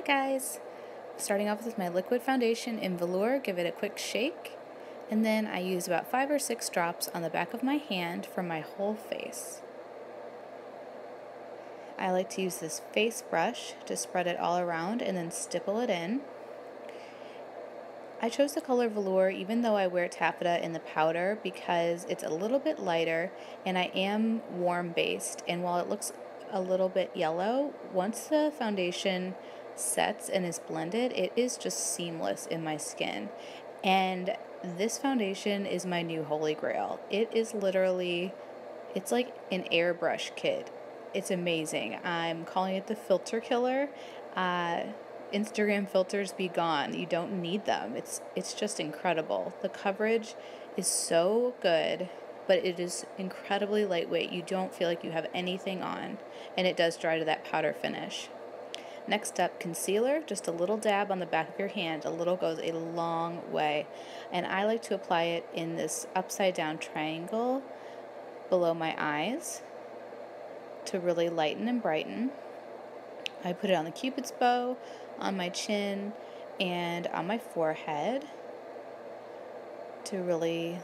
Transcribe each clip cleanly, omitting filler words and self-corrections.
Hi guys! Starting off with my liquid foundation in Velour, give it a quick shake, and then I use about 5 or 6 drops on the back of my hand for my whole face. I like to use this face brush to spread it all around and then stipple it in. I chose the color Velour even though I wear taffeta in the powder because it's a little bit lighter and I am warm based, and while it looks a little bit yellow, once the foundation sets and is blended, it is just seamless in my skin. And this foundation is my new holy grail. It is literally, it's like an airbrush kit. It's amazing. I'm calling it the filter killer. Instagram filters be gone. You don't need them. It's just incredible. The coverage is so good, but it is incredibly lightweight. You don't feel like you have anything on, and it does dry to that powder finish. Next up, concealer, just a little dab on the back of your hand. A little goes a long way, and I like to apply it in this upside down triangle below my eyes to really lighten and brighten. I put it on the Cupid's bow, on my chin, and on my forehead to really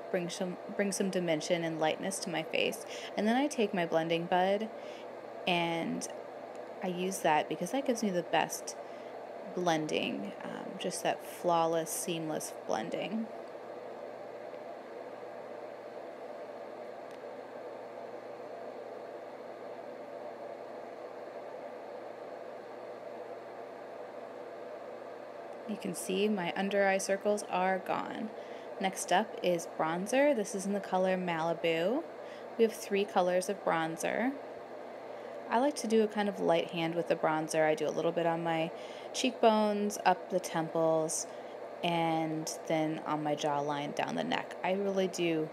bring some dimension and lightness to my face. And then I take my blending bud and I use that because that gives me the best blending, just that flawless, seamless blending. You can see my under eye circles are gone. Next up is bronzer. This is in the color Malibu. We have 3 colors of bronzer. I like to do a kind of light hand with the bronzer. I do a little bit on my cheekbones, up the temples, and then on my jawline, down the neck. I really do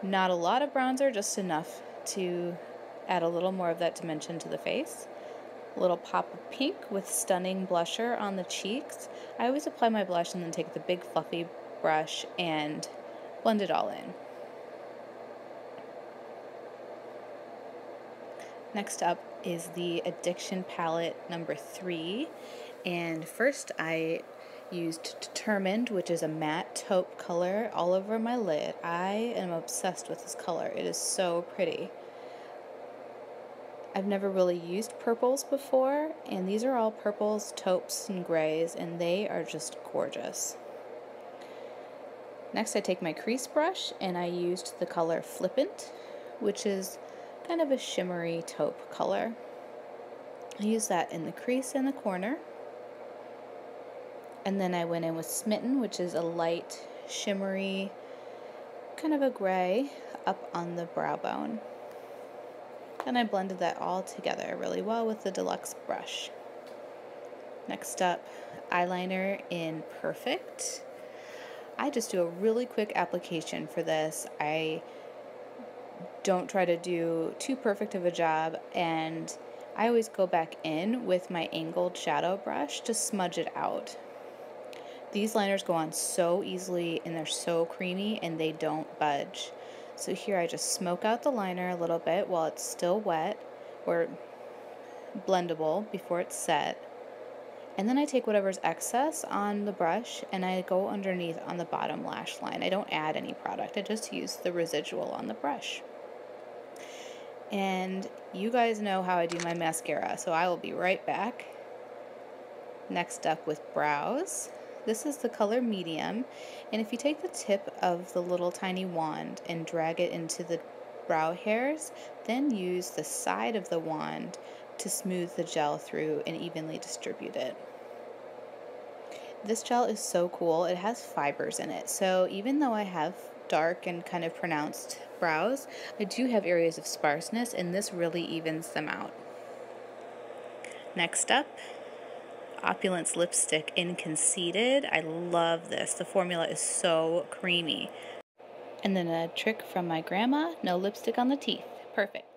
not a lot of bronzer, just enough to add a little more of that dimension to the face. A little pop of pink with stunning blusher on the cheeks. I always apply my blush and then take the big fluffy brush and blend it all in. Next up is the Addiction palette number 3, and first I used Determined, which is a matte taupe color, all over my lid. I am obsessed with this color. It is so pretty. I've never really used purples before, and these are all purples, taupes, and grays, and they are just gorgeous. Next I take my crease brush and I used the color Flippant, which is kind of a shimmery taupe color. I use that in the crease in the corner. And then I went in with Smitten, which is a light, shimmery, kind of a gray, up on the brow bone. And I blended that all together really well with the deluxe brush. Next up, eyeliner in Perfect. I just do a really quick application for this. I don't try to do too perfect of a job, and I always go back in with my angled shadow brush to smudge it out. These liners go on so easily and they're so creamy and they don't budge. So here I just smoke out the liner a little bit while it's still wet or blendable before it's set. And then I take whatever's excess on the brush and I go underneath on the bottom lash line. I don't add any product, I just use the residual on the brush. And you guys know how I do my mascara, so I will be right back. Next up with brows. This is the color Medium, and if you take the tip of the little tiny wand and drag it into the brow hairs, then use the side of the wand to smooth the gel through and evenly distribute it. This gel is so cool. It has fibers in it, so even though I have dark and kind of pronounced brows, I do have areas of sparseness, and this really evens them out. Next up, Opulence lipstick in Conceited. I love this. The formula is so creamy. And then a trick from my grandma, no lipstick on the teeth. Perfect.